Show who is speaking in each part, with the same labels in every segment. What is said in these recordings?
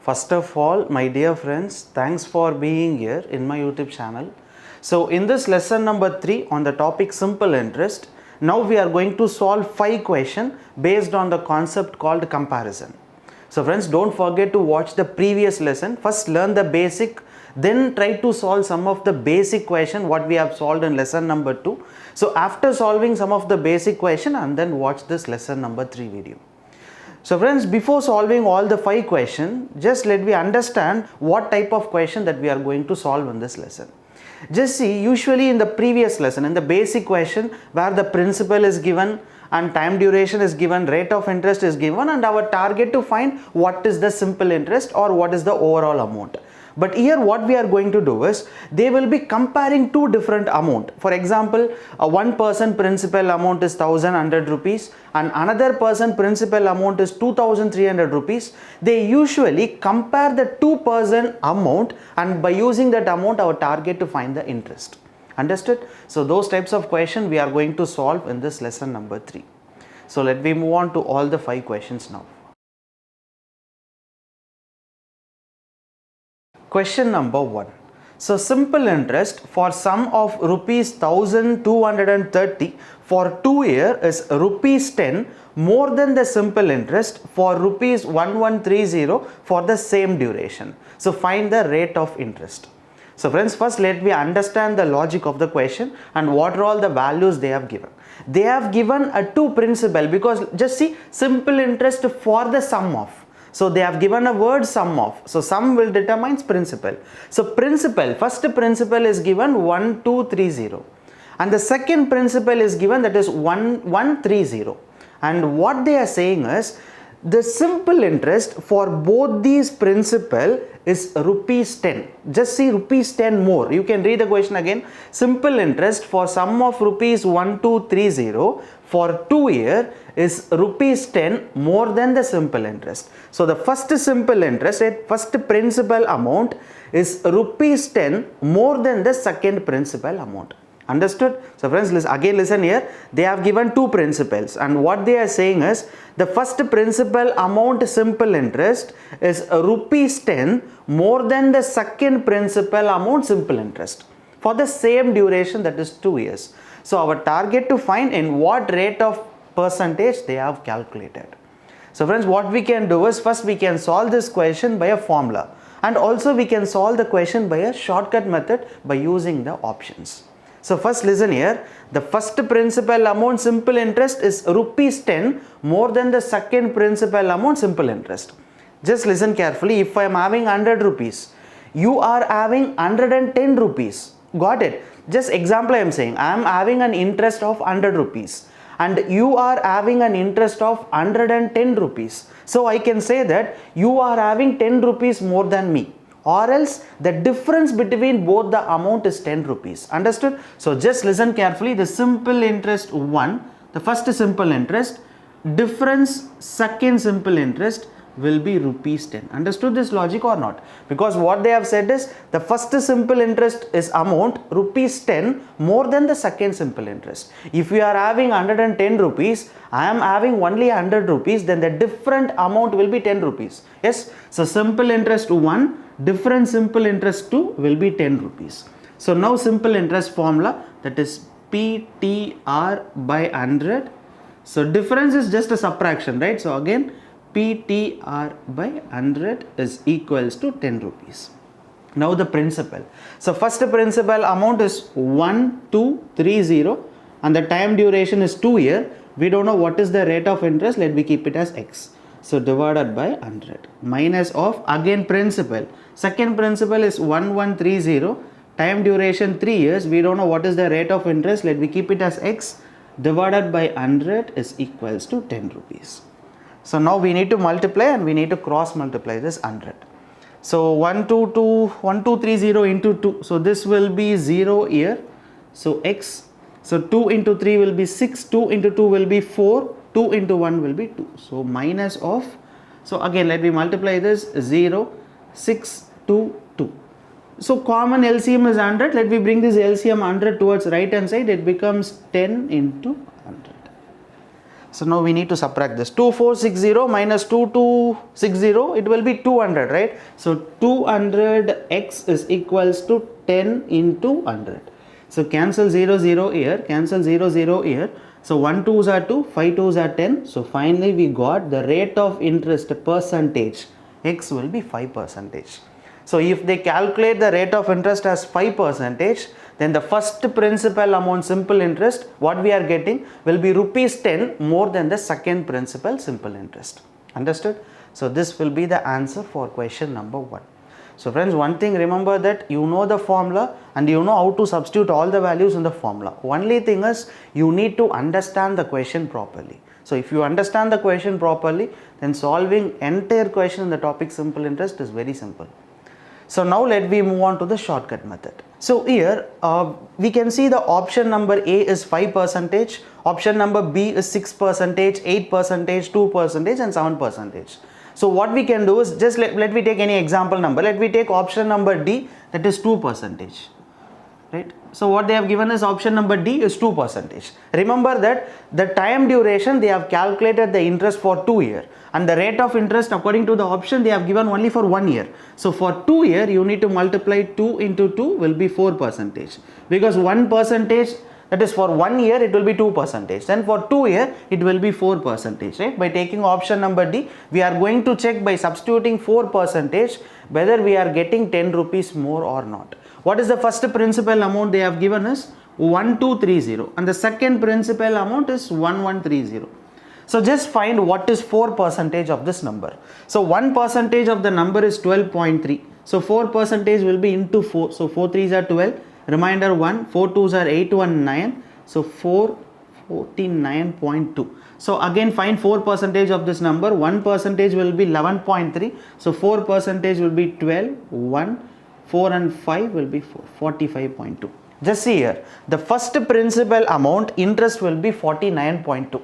Speaker 1: First of all, my dear friends, thanks for being here in my YouTube channel. So in this lesson number 3 on the topic simple interest, now we are going to solve 5 questions based on the concept called comparison. So friends, don't forget to watch the previous lesson. First learn the basic, then try to solve some of the basic question what we have solved in lesson number 2. So after solving some of the basic question and then watch this lesson number 3 video. So friends, before solving all the 5 questions, just let me understand what type of question that we are going to solve in this lesson. Just see, usually in the previous lesson, in the basic question where the principal is given and time duration is given, rate of interest is given, and our target to find what is the simple interest or what is the overall amount. But here what we are going to do is, they will be comparing two different amount. For example, one person principal amount is 1100 rupees and another person principal amount is 2300 rupees. They usually compare the two-person amount, and by using that amount our target to find the interest. Understood? So those types of question we are going to solve in this lesson number 3. So let me move on to all the 5 questions now. Question number 1. So simple interest for sum of rupees 1230 for 2 years is rupees 10 more than the simple interest for rupees 1130 for the same duration. So find the rate of interest. So friends, first let me understand the logic of the question and what are all the values they have given. They have given a two principal, because just see, simple interest for the sum of. So they have given a word sum of. So sum will determine principal. So principal, first principal is given 1230 and the second principal is given, that is 1130. And what they are saying is, the simple interest for both these principal is rupees 10. Just see, rupees 10 more. You can read the question again. Simple interest for sum of rupees 1230 for 2 years is rupees 10 more than the simple interest. So the first simple interest, first principal amount is rupees 10 more than the second principal amount. Understood? So friends, listen here. They have given two principals, and what they are saying is, the first principal amount simple interest is rupees 10 more than the second principal amount simple interest for the same duration, that is 2 years. So our target to find in what rate of percentage they have calculated. So friends, what we can do is, first we can solve this question by a formula, and also we can solve the question by a shortcut method by using the options. So first listen here, the first principal amount simple interest is rupees 10 more than the second principal amount simple interest. Just listen carefully. If I am having 100 rupees, you are having 110 rupees. Got it? Just example I am saying, I am having an interest of 100 rupees and you are having an interest of 110 rupees. So I can say that you are having 10 rupees more than me, or else the difference between both the amount is 10 rupees. Understood? So just listen carefully. The simple interest 1, the first simple interest, difference second simple interest will be rupees 10. Understood this logic or not? Because what they have said is, the first simple interest is amount rupees 10 more than the second simple interest. If you are having 110 rupees, I am having only 100 rupees, then the different amount will be 10 rupees. Yes? So simple interest 1, different simple interest 2 will be 10 rupees. So now simple interest formula, that is PTR by 100. So difference is just a subtraction, right? So again, PTR by 100 is equals to 10 rupees. Now the principal. So first principal amount is 1230 and the time duration is 2 years. We don't know what is the rate of interest. Let me keep it as X. So divided by 100 minus of again principal. Second principal is 1130. Time duration 3 years. We don't know what is the rate of interest. Let me keep it as X. Divided by 100 is equals to 10 rupees. So now we need to multiply and we need to cross multiply this 100. So 1230 into 2. So this will be 0 here. So X. So 2 into 3 will be 6. 2 into 2 will be 4. 2 into 1 will be 2. So minus of. So again let me multiply this 0, 6, 2, 2. So common LCM is 100. Let me bring this LCM 100 towards right hand side. It becomes 10 into 100. So now we need to subtract this. 2460 minus 2260, it will be 200, right? So 200x is equals to 10 into 100. So cancel 0 0 here, cancel 0 0 here. So 1 2s are 2, 5 2s are 10. So finally we got the rate of interest percentage. X will be 5%. So if they calculate the rate of interest as 5%, then the first principal amount simple interest, what we are getting will be rupees 10 more than the second principal simple interest. Understood? So this will be the answer for question number 1. So friends, one thing, remember that you know the formula and you know how to substitute all the values in the formula. Only thing is you need to understand the question properly. So if you understand the question properly, then solving entire question in the topic simple interest is very simple. So now let me move on to the shortcut method. So here we can see the option number A is 5%, option number B is 6%, 8%, 2% and 7%. So what we can do is just let me take any example number. Let me take option number D, that is 2%. Right? So what they have given is option number D is 2%. Remember that the time duration they have calculated the interest for 2 years and the rate of interest according to the option they have given only for 1 year. So for 2 years you need to multiply 2 into 2 will be 4%, because 1%, that is for 1 year it will be 2%, then for 2 years it will be 4%, right? By taking option number D, we are going to check by substituting 4% whether we are getting 10 rupees more or not. What is the first principal amount they have given is 1230 and the second principal amount is 1130. So just find what is 4% of this number. So 1% of the number is 12.3. So 4% will be into 4. So 4 3s are 12. Remainder 1. 4 2s are 8 1 9. So 49.2. So again find 4% of this number. 1% will be 11.3. So 4% will be 12 1. 4 and 5 will be 45.2. Just see here, the first principal amount interest will be 49.2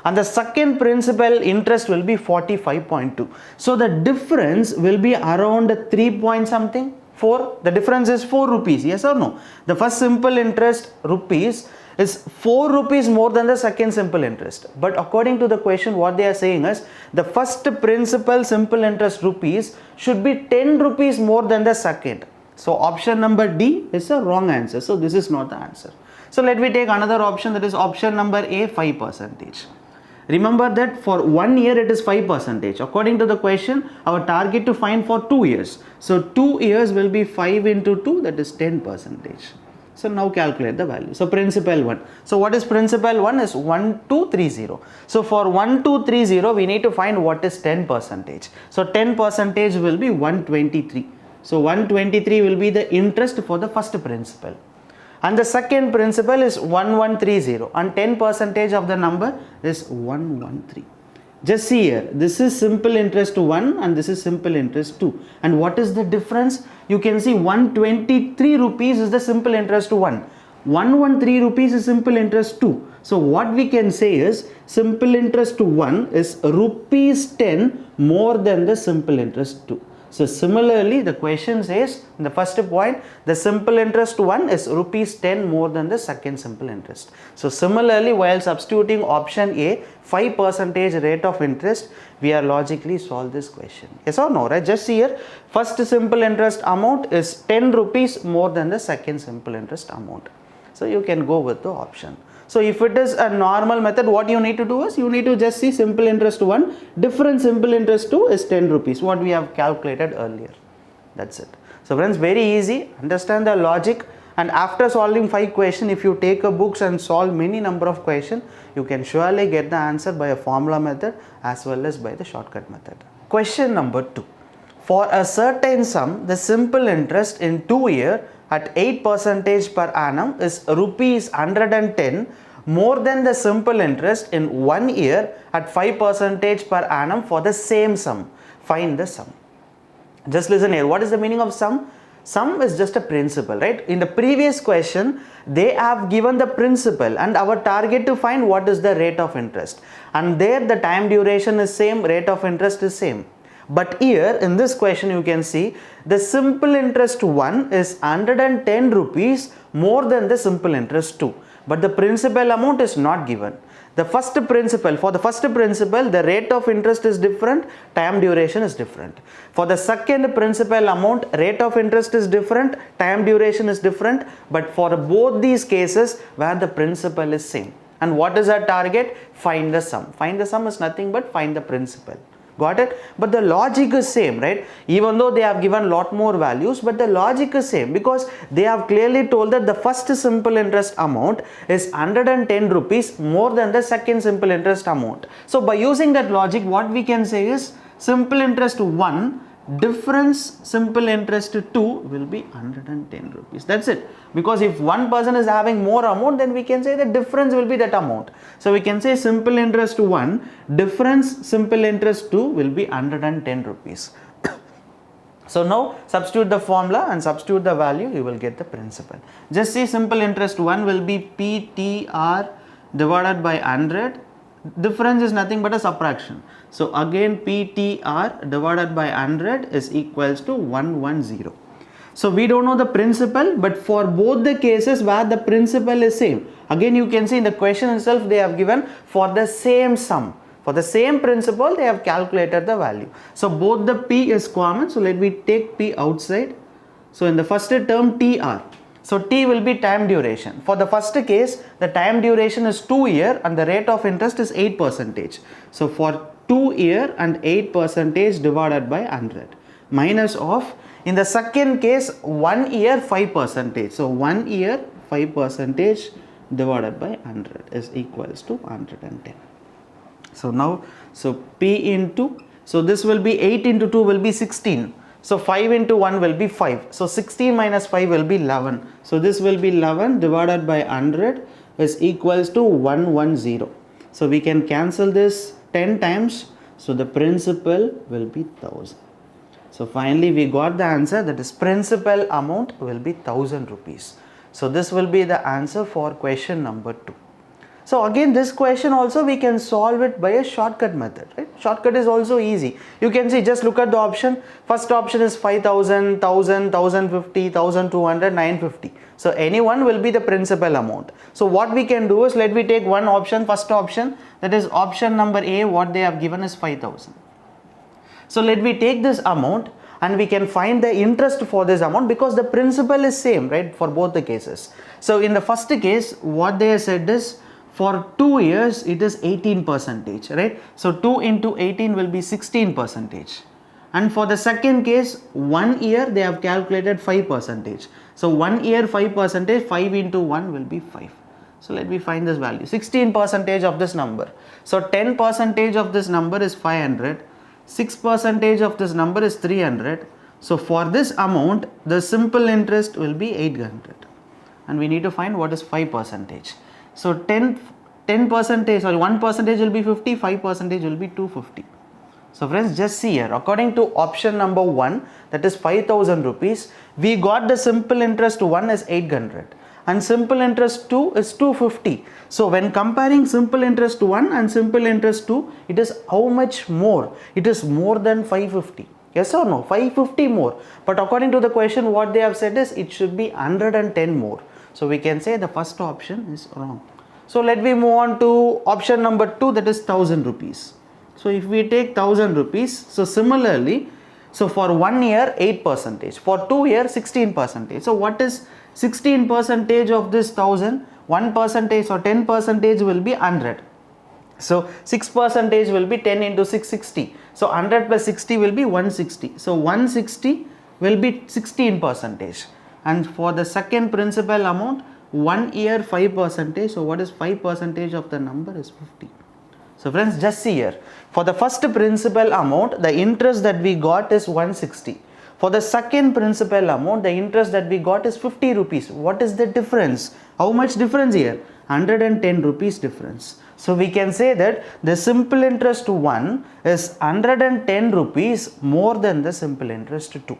Speaker 1: and the second principal interest will be 45.2. So the difference will be around 3 point something, 4. The difference is 4 rupees, yes or no? The first simple interest rupees is 4 rupees more than the second simple interest. But according to the question, what they are saying is the first principal simple interest rupees should be 10 rupees more than the second. So option number D is a wrong answer. So this is not the answer. So let me take another option, that is option number A, 5%. Remember that for 1 year it is 5%. According to the question, our target to find for 2 years. So 2 years will be 5 into 2, that is 10%. So now calculate the value. So principal 1. So what is principal 1 is 1230. So for 1230 we need to find what is 10%. So 10% will be 123. So 123 will be the interest for the first principal. And the second principal is 1130 and 10% of the number is 113. Just see here, this is simple interest 1 and this is simple interest 2. And what is the difference? You can see 123 rupees is the simple interest 1. 113 rupees is simple interest 2. So what we can say is simple interest 1 is rupees 10 more than the simple interest 2. So similarly, the question says in the first point, the simple interest 1 is rupees 10 more than the second simple interest. So similarly, while substituting option A, 5% rate of interest, we are logically solve this question. Yes or no, right? Just see here, first simple interest amount is 10 rupees more than the second simple interest amount. So you can go with the option. So if it is a normal method, what you need to do is you need to just see simple interest 1, different simple interest 2 is 10 rupees, what we have calculated earlier. That's it. So friends, very easy, understand the logic, and after solving 5 questions, if you take a books and solve many number of questions, you can surely get the answer by a formula method as well as by the shortcut method. Question number 2. For a certain sum, the simple interest in 2 years at 8% per annum is rupees 110 more than the simple interest in 1 year at 5% per annum for the same sum. Find the sum. Just listen here. What is the meaning of sum? Sum is just a principle, right? In the previous question, they have given the principle and our target to find what is the rate of interest. And there the time duration is same, rate of interest is same. But here in this question you can see the simple interest 1 is 110 rupees more than the simple interest 2. But the principal amount is not given. The first principal, for the first principal, the rate of interest is different, time duration is different. For the second principal amount, rate of interest is different, time duration is different, but for both these cases where the principal is same. And what is our target? Find the sum. Find the sum is nothing but find the principal. Got it? But the logic is same, right? Even though they have given lot more values, but the logic is same, because they have clearly told that the first simple interest amount is 110 rupees more than the second simple interest amount. So by using that logic, what we can say is simple interest 1 difference simple interest 2 will be 110 rupees. That's it. Because if one person is having more amount, then we can say the difference will be that amount. So we can say simple interest 1 difference simple interest 2 will be 110 rupees. So now substitute the formula and substitute the value, you will get the principal. Just see simple interest 1 will be PTR divided by 100. Difference is nothing but a subtraction. So again PTR divided by 100 is equals to 110. So we don't know the principal, but for both the cases where the principal is same, again you can see in the question itself they have given for the same sum. For the same principal they have calculated the value. So both the P is common, so let me take P outside. So in the first term TR. So T will be time duration. For the first case, the time duration is 2 years and the rate of interest is 8%. So for 2 years and 8% divided by 100 minus of, in the second case, 1 year 5%. So 1 year 5% divided by 100 is equals to 110. So now, so P into, so this will be 8 into 2 will be 16. So 5 into 1 will be 5. So 16 minus 5 will be 11. So this will be 11 divided by 100 is equals to 110. So we can cancel this 10 times. So the principal will be 1000. So finally we got the answer, that is principal amount will be 1000 rupees. So this will be the answer for question number 2. So again this question also we can solve it by a shortcut method, right? Shortcut is also easy. You can see, just look at the option. First option is 5000, 1000, 1050, 1200, 950. So any one will be the principal amount. So what we can do is, let me take one option, first option, that is option number A, what they have given is 5000. So let me take this amount and we can find the interest for this amount, because the principal is same, right, for both the cases. So in the first case, what they said is, for 2 years it is 18%, right? So 2 into 18 will be 16%. And for the second case, 1 year they have calculated 5%. So 1 year 5%, 5 into 1 will be 5. So let me find this value, 16% of this number. So 10% of this number is 500, 6% of this number is 300. So for this amount, the simple interest will be 800. And we need to find what is 5%. So 10%, sorry, 1% will be 50, 5% will be 250. So friends, just see here, according to option number 1, that is 5000 rupees, we got the simple interest 1 is 800 and simple interest 2 is 250. So when comparing simple interest 1 and simple interest 2, it is how much more? It is more than 550. Yes or no? 550 more. But according to the question, what they have said is it should be 110 more. So we can say the first option is wrong. So let me move on to option number 2, that is 1000 rupees. So if we take 1000 rupees, so similarly, so for 1 year 8%, for 2 years 16%. So what is 16% of this 1000? 1% or 10% will be 100. So 6% will be 10 into 660. So 100 plus 60 will be 160. So 160 will be 16%. And for the second principal amount, 1 year 5%. So what is 5% of the number is 50. So friends, just see here, for the first principal amount, the interest that we got is 160. For the second principal amount, the interest that we got is 50 rupees. What is the difference? How much difference here? 110 rupees difference. So we can say that the simple interest 1 is 110 rupees more than the simple interest 2.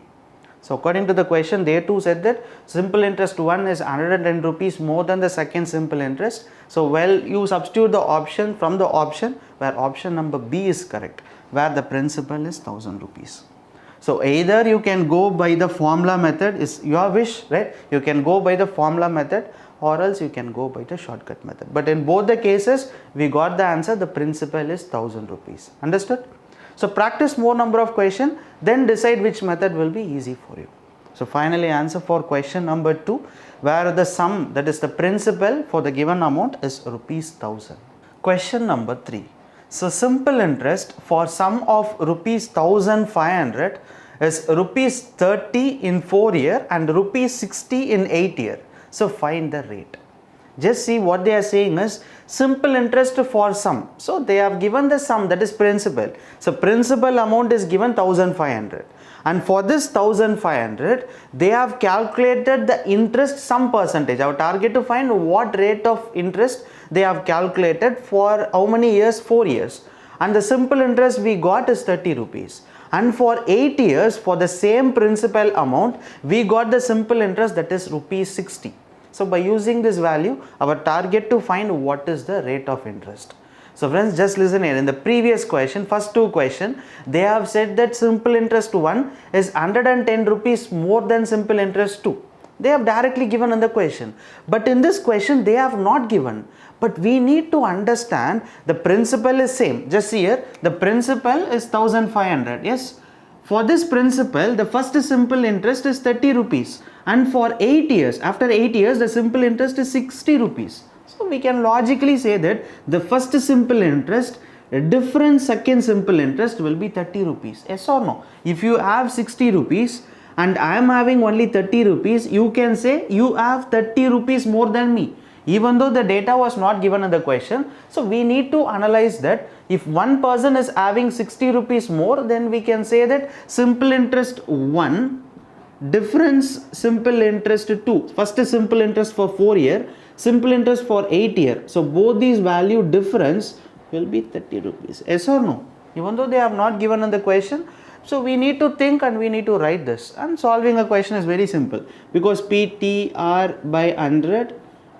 Speaker 1: So according to the question, they too said that simple interest 1 is 110 rupees more than the second simple interest. So well, you substitute the option from the option where option number B is correct, where the principal is 1000 rupees. So either you can go by the formula method, is your wish, right? You can go by the formula method, or else you can go by the shortcut method. But in both the cases, we got the answer. The principal is 1000 rupees. Understood? So practice more number of questions, then decide which method will be easy for you. So finally, answer for question number 2, where the sum, that is the principal for the given amount, is rupees 1000. Question number 3. So simple interest for sum of rupees 1500 is rupees 30 in 4 year and rupees 60 in 8 year. So find the rate. Just see what they are saying is simple interest for sum. So they have given the sum, that is principal. So principal amount is given 1500. And for this 1500, they have calculated the interest some percentage. Our target to find what rate of interest they have calculated for how many years? 4 years. And the simple interest we got is 30 rupees. And for 8 years, for the same principal amount, we got the simple interest, that is rupees 60. So by using this value, our target to find what is the rate of interest. So friends, just listen here. In the previous question, first 2 question, they have said that simple interest 1 is 110 rupees more than simple interest 2. They have directly given in the question. But in this question, they have not given. But we need to understand the principal is same. Just see here, the principal is 1500. Yes. For this principal, the first simple interest is 30 rupees. And for 8 years, after 8 years, the simple interest is 60 rupees. So we can logically say that the first simple interest, different second simple interest will be 30 rupees. Yes or no? If you have 60 rupees and I am having only 30 rupees, you can say you have 30 rupees more than me, even though the data was not given in the question. So we need to analyze that if one person is having 60 rupees more, then we can say that simple interest 1, difference simple interest 2. First is simple interest for 4 year, simple interest for 8 year. So both these value difference will be 30 rupees. Yes or no? Even though they have not given in the question. So we need to think and we need to write this. And solving a question is very simple, because PTR by 100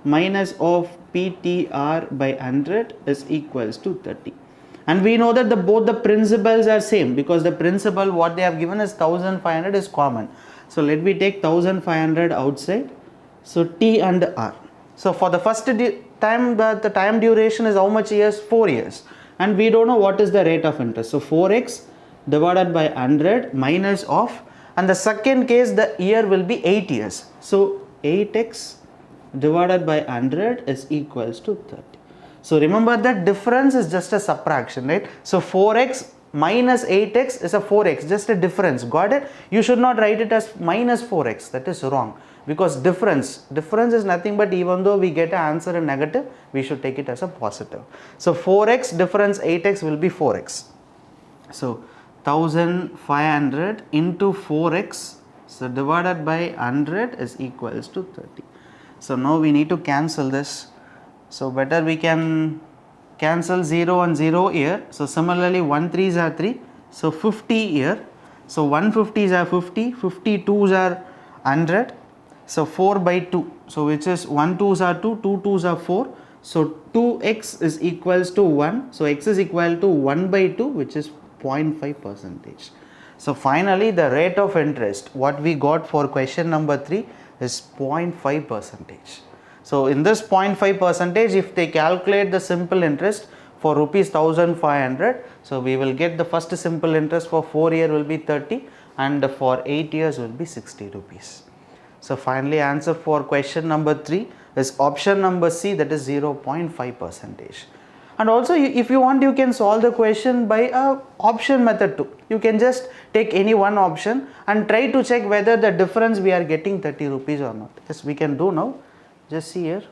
Speaker 1: minus of PTR by 100 is equals to 30. And we know that both the principles are same, because the principal what they have given is 1500 is common. So let me take 1500 outside. So T and R. So for the first time, the time duration is how much years? 4 years. And we don't know what is the rate of interest. So 4x divided by 100 minus of, and the second case the year will be 8 years. So 8x divided by 100 is equals to 30. So remember that difference is just a subtraction, right? So 4x minus 8x is a 4x, just a difference. Got it? You should not write it as minus 4x. That is wrong, because difference is nothing but, even though we get an answer in negative, we should take it as a positive. So 4x difference 8x will be 4x. So 1500 into 4x, so divided by 100 is equals to 30. So now we need to cancel this. So better we can cancel 0 and 0 here. So similarly 1 3s are 3. So 50 here. So 150s are 50. 52s are 100. So 4 by 2. So which is 1 2s are 2. 2 2s are 4. So 2x is equals to 1. So x is equal to 1 by 2, which is 0.5 percentage. So finally the rate of interest what we got for question number 3 is 0.5 percentage. So in this 0.5 percentage, if they calculate the simple interest for rupees 1500, so we will get the first simple interest for 4 year will be 30 and for 8 years will be 60 rupees. So finally answer for question number 3 is option number C, that is 0.5 percentage. And also if you want, you can solve the question by a option method too. You can just take any one option and try to check whether the difference we are getting 30 rupees or not. Yes, we can do now. Just see here.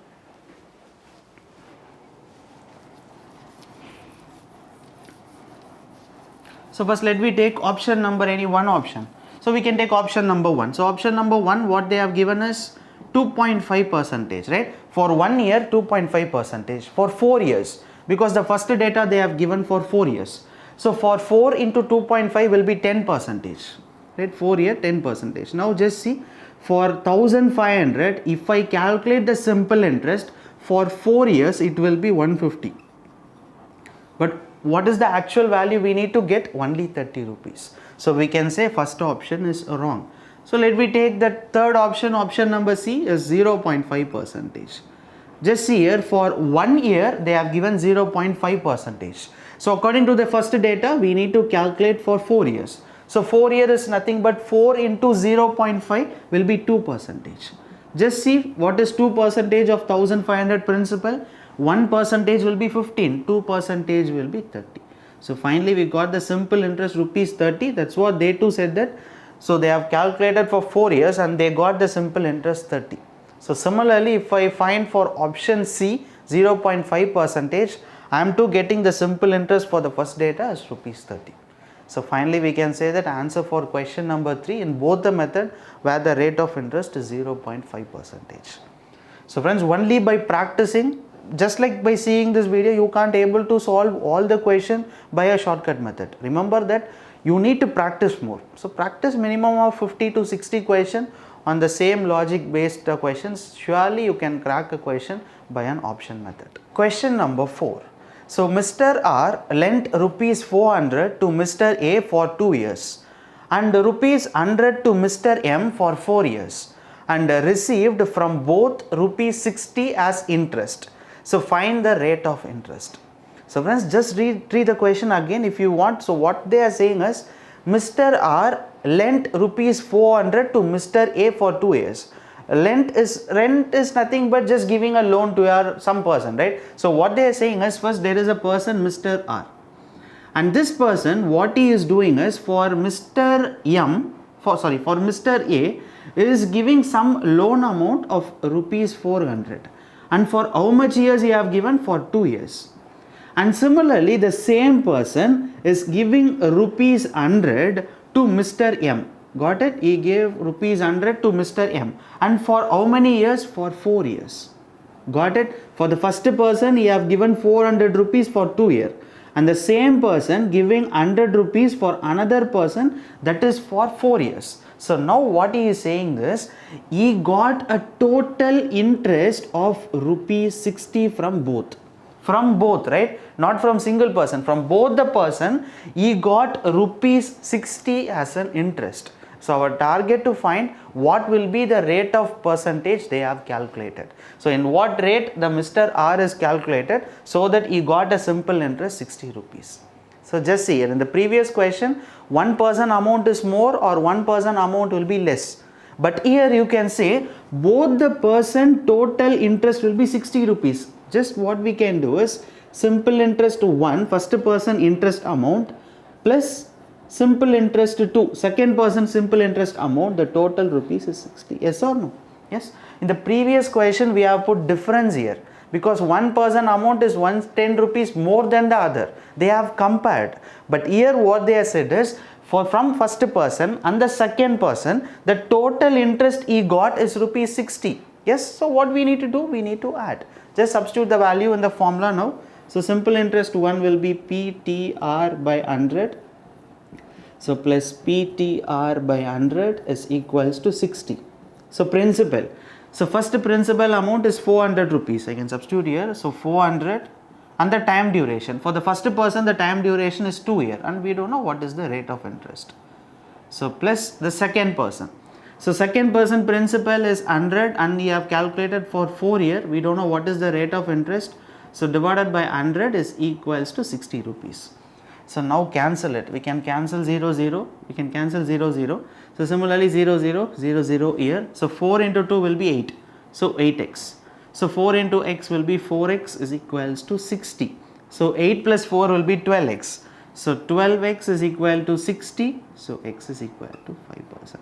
Speaker 1: So first let me take option number, any one option. So we can take option number 1. So option number 1, what they have given is 2.5 percentage, right? For 1 year, 2.5 percentage. For 4 years, because the first data they have given for 4 years. So for 4 into 2.5 will be 10 percentage, right? 4 year 10 percentage. Now just see, for 1500, if I calculate the simple interest for 4 years, it will be 150. But what is the actual value we need to get? Only 30 rupees. So we can say first option is wrong. So let me take the third option, option number C is 0.5 percentage. Just see here, for 1 year they have given 0.5 percentage. So according to the first data, we need to calculate for 4 years. So 4 year is nothing but 4 into 0.5 will be 2 percentage. Just see what is 2 percentage of 1500 principal. 1 percentage will be 15, 2 percentage will be 30. So finally we got the simple interest rupees 30. That's what they too said that. So they have calculated for 4 years and they got the simple interest 30. So similarly, if I find for option C 0.5 percentage, I am too getting the simple interest for the first data as rupees 30. So finally we can say that answer for question number 3 in both the method where the rate of interest is 0.5 percentage. So friends, only by practicing, just like by seeing this video, you can't able to solve all the question by a shortcut method. Remember that you need to practice more. So practice minimum of 50 to 60 question on the same logic based questions. Surely you can crack a question by an option method. Question number 4. So Mr. R lent rupees 400 to Mr. A for 2 years and rupees 100 to Mr. M for 4 years and received from both rupees 60 as interest. So find the rate of interest. So friends, just read the question again if you want. So what they are saying is Mr. R lent rupees 400 to Mr. A for 2 years. Rent is nothing but just giving a loan to some person, right? So what they are saying is, first there is a person Mr. R, and this person, what he is doing is for Mr. Mr. A is giving some loan amount of rupees 400, and for how much years he have given? For 2 years. And similarly the same person is giving rupees 100 to Mr. M. Got it? He gave rupees 100 to Mr. M. And for how many years? For 4 years. Got it? For the first person, he have given 400 rupees for 2 years. And the same person giving 100 rupees for another person, that is for 4 years. So now what he is saying is, he got a total interest of rupees 60 from both. From both, right? Not from single person. From both the person, he got rupees 60 as an interest. So our target to find what will be the rate of percentage they have calculated. So in what rate the Mr. R is calculated so that he got a simple interest 60 rupees. So just see here in the previous question, one person amount is more or one person amount will be less. But here you can say both the person total interest will be 60 rupees. Just what we can do is simple interest to 1, first person interest amount, plus simple interest to 2, second person simple interest amount, the total rupees is 60. Yes or no? Yes. In the previous question we have put difference here because one person amount is 110 rupees more than the other. They have compared. But here what they have said is from first person and the second person, the total interest he got is rupees 60. Yes. So what we need to do? We need to add. Just substitute the value in the formula now. So simple interest 1 will be PTR by 100. So plus PTR by 100 is equals to 60. So principal. So first principal amount is 400 rupees. I can substitute here. So 400 and the time duration. For the first person the time duration is 2 years and we don't know what is the rate of interest. So plus the second person. So second person principal is 100 and we have calculated for 4 years. We don't know what is the rate of interest. So divided by 100 is equals to 60 rupees. So now cancel it. We can cancel 0, 0. We can cancel 0, 0. So similarly 0, 0, 0, 0 here. So 4 into 2 will be 8. So 8x. So 4 into x will be 4x is equals to 60. So 8 plus 4 will be 12x. So 12x is equal to 60. So x is equal to 5%.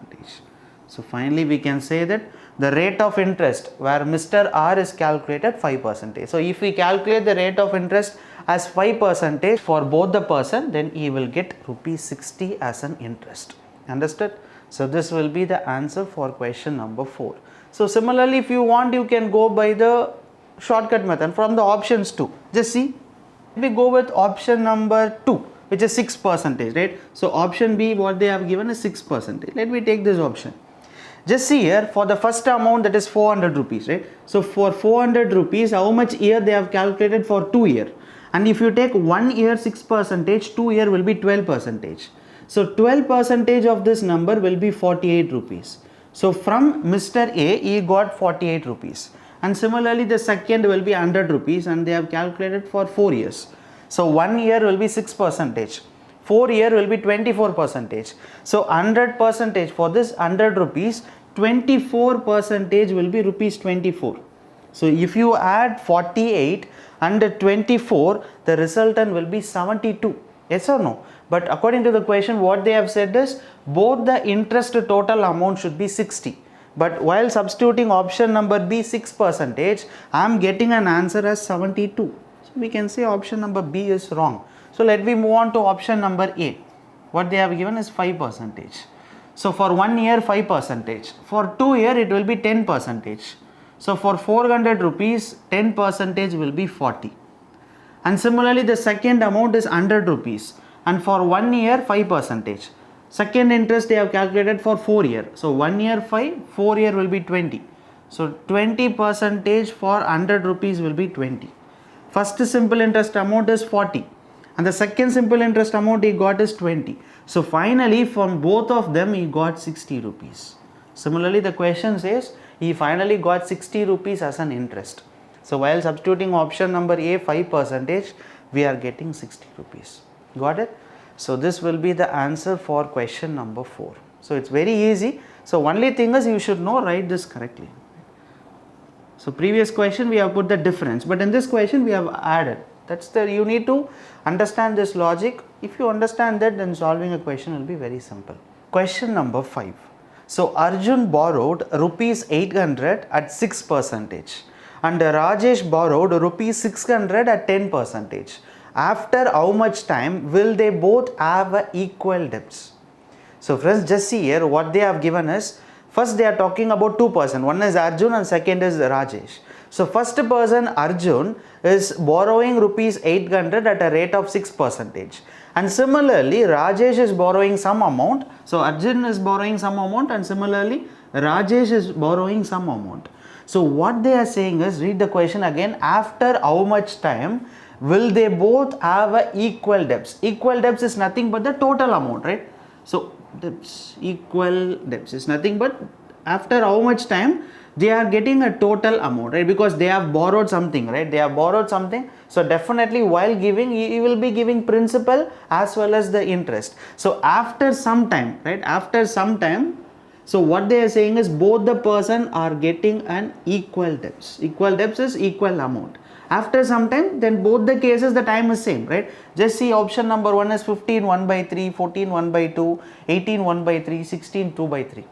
Speaker 1: So finally we can say that the rate of interest where Mr. R is calculated 5%. So if we calculate the rate of interest as 5% for both the person, then he will get rupees 60 as an interest. Understood? So this will be the answer for question number 4. So similarly, if you want, you can go by the shortcut method from the options too. Just see, we go with option number 2, which is 6%, right? So option B, what they have given is 6%. Let me take this option. Just see here, for the first amount, that is 400 rupees, right? So for 400 rupees, how much year they have calculated? For 2 years. And if you take 1 year 6 percentage, 2 year will be 12 percentage. So 12 percentage of this number will be 48 rupees. So from Mr. A, he got 48 rupees. And similarly, the second will be 100 rupees and they have calculated for 4 years. So 1 year will be 6 percentage. 4 year will be 24 percentage. So 100 percentage for this 100 rupees, 24 percentage will be rupees 24. So if you add 48 and 24, the resultant will be 72. Yes or no? But according to the question, what they have said is both the interest total amount should be 60. But while substituting option number B 6 percentage, I am getting an answer as 72. So we can say option number B is wrong. So let me move on to option number A. What they have given is 5 percentage. So for 1 year 5 percentage. For 2 year it will be 10 percentage. So for 400 rupees 10 percentage will be 40. And similarly the second amount is 100 rupees. And for 1 year 5 percentage. Second interest they have calculated for 4 year. So 1 year 5, 4 year will be 20. So 20 percentage for 100 rupees will be 20. First simple interest amount is 40. And the second simple interest amount he got is 20. So finally from both of them he got 60 rupees. Similarly the question says he finally got 60 rupees as an interest. So while substituting option number A 5 percentage, we are getting 60 rupees. Got it? So this will be the answer for question number 4. So it's very easy. So only thing is you should know write this correctly. So previous question we have put the difference, but in this question we have added. That's the, you need to understand this logic. If you understand that, then solving a question will be very simple. Question number 5. So Arjun borrowed rupees 800 at 6 percentage and Rajesh borrowed rupees 600 at 10 percentage. After how much time will they both have equal debts? So friends, just see here what they have given is, first they are talking about two persons. One is Arjun and second is Rajesh. So first person Arjun is borrowing rupees 800 at a rate of 6 percentage. And similarly Rajesh is borrowing some amount. So Arjun is borrowing some amount and similarly Rajesh is borrowing some amount. So what they are saying is, read the question again, after how much time will they both have equal debts? Equal debts is nothing but the total amount, right? So debts, equal debts is nothing but after how much time they are getting a total amount, right? Because they have borrowed something, right? They have borrowed something. So definitely while giving, he will be giving principal as well as the interest. So after some time, right? After some time, so what they are saying is both the person are getting an equal debts. Equal debts is equal amount. After some time, then both the cases the time is same, right? Just see option number 1 is 15 1 by 3, 14 1 by 2, 18 1 by 3, 16 2 by 3.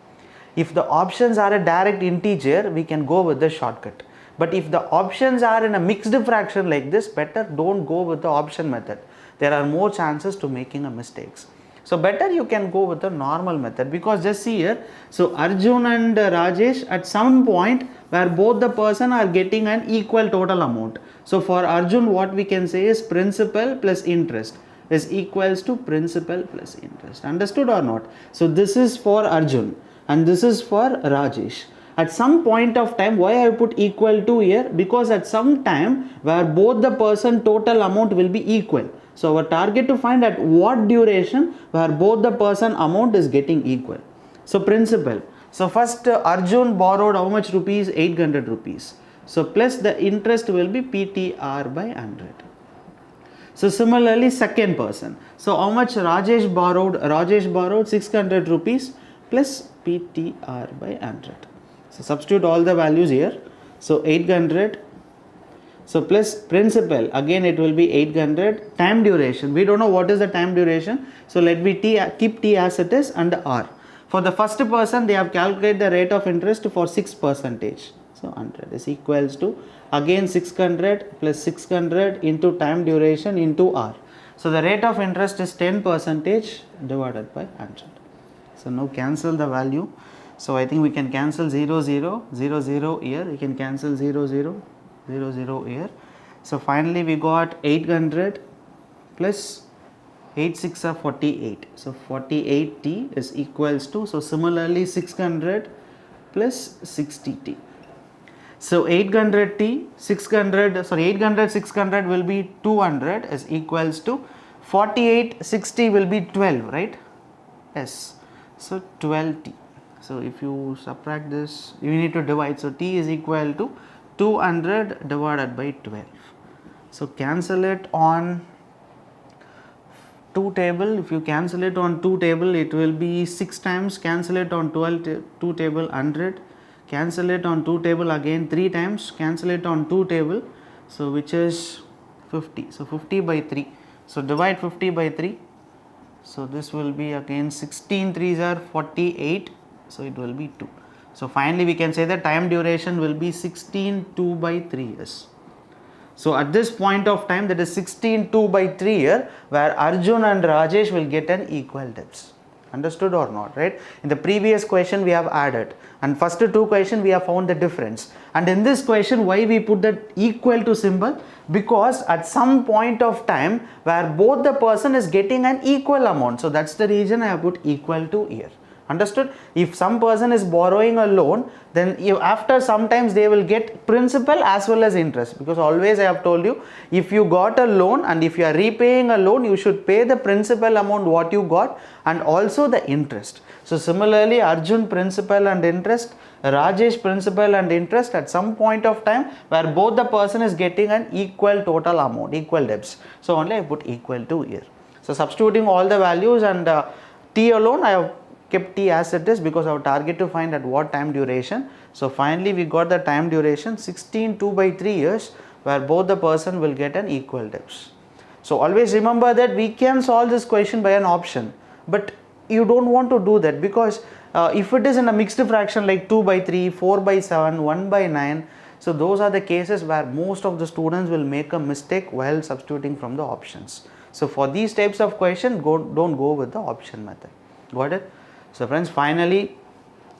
Speaker 1: If the options are a direct integer, we can go with the shortcut. But if the options are in a mixed fraction like this, better don't go with the option method. There are more chances to making a mistakes. So better you can go with the normal method, because just see here, so Arjun and Rajesh at some point where both the person are getting an equal total amount. So for Arjun what we can say is principal plus interest is equals to principal plus interest. Understood or not? So this is for Arjun and this is for Rajesh. At some point of time, why I put equal to here? Because at some time where both the person total amount will be equal. So our target to find at what duration where both the person amount is getting equal. So principal. So first Arjun borrowed how much rupees? 800 rupees. So plus the interest will be PTR by 100. So similarly second person. So how much Rajesh borrowed? Rajesh borrowed 600 rupees plus PTR by 100. So substitute all the values here. So 800. So plus principal, again it will be 800. Time duration, we don't know what is the time duration. So let me keep T as it is and R. For the first person, they have calculated the rate of interest for 6 percentage. So 100 is equals to again 600 plus 600 into time duration into R. So the rate of interest is 10 percentage divided by 100. So now cancel the value. So I think we can cancel 0 0 0 0 here. We can cancel 0 0 0 0 here. So finally we got 800 plus 8 6 are 48. So 48t is equals to, so similarly 600 plus 60t. So 800t, 600, sorry, 800, 600 will be 200 is equals to 48, 60 will be 12, right? Yes. So 12t. So if you subtract this, you need to divide. So t is equal to 200 divided by 12. So cancel it on 2 table. If you cancel it on 2 table, it will be 6 times. Cancel it on 2 table, 100. Cancel it on 2 table again 3 times. Cancel it on 2 table. So which is 50. So 50 by 3. So divide 50 by 3. So this will be again 16 3s are 48. So it will be 2. So finally we can say the time duration will be 16 2 by 3 years. So at this point of time, that is 16 2 by 3 here, where Arjun and Rajesh will get an equal debts. Understood or not, right? In the previous question we have added, and first 2 question we have found the difference, and in this question why we put that equal to symbol? Because at some point of time where both the person is getting an equal amount, so that's the reason I have put equal to here. Understood? If some person is borrowing a loan, then after sometimes they will get principal as well as interest, because always I have told you, if you got a loan and if you are repaying a loan, you should pay the principal amount what you got and also the interest. So similarly, Arjun principal and interest, Rajesh principal and interest at some point of time where both the person is getting an equal total amount, equal debts. So only I put equal to here. So substituting all the values, and t alone I have kept t as it is because our target to find at what time duration. So finally we got the time duration 16 2 by 3 years where both the person will get an equal debts. So always remember that we can solve this question by an option, but you don't want to do that, because if it is in a mixed fraction like 2 by 3, 4 by 7, 1 by 9, so those are the cases where most of the students will make a mistake while substituting from the options. So for these types of question, don't go with the option method. Got it? So friends, finally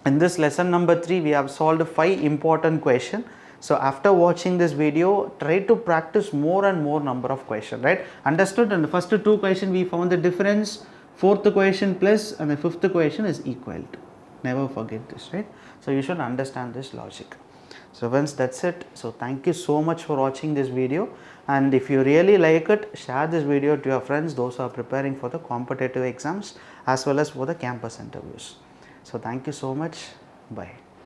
Speaker 1: in this lesson number 3 we have solved 5 important questions. So after watching this video, try to practice more and more number of questions, right? Understood? And the first 2 questions we found the difference, 4th question plus, and the 5th question is equal to. Never forget this, right? So you should understand this logic. So friends, that's it. So thank you so much for watching this video, and if you really like it, share this video to your friends, those who are preparing for the competitive exams as well as for the campus interviews. So thank you so much. Bye.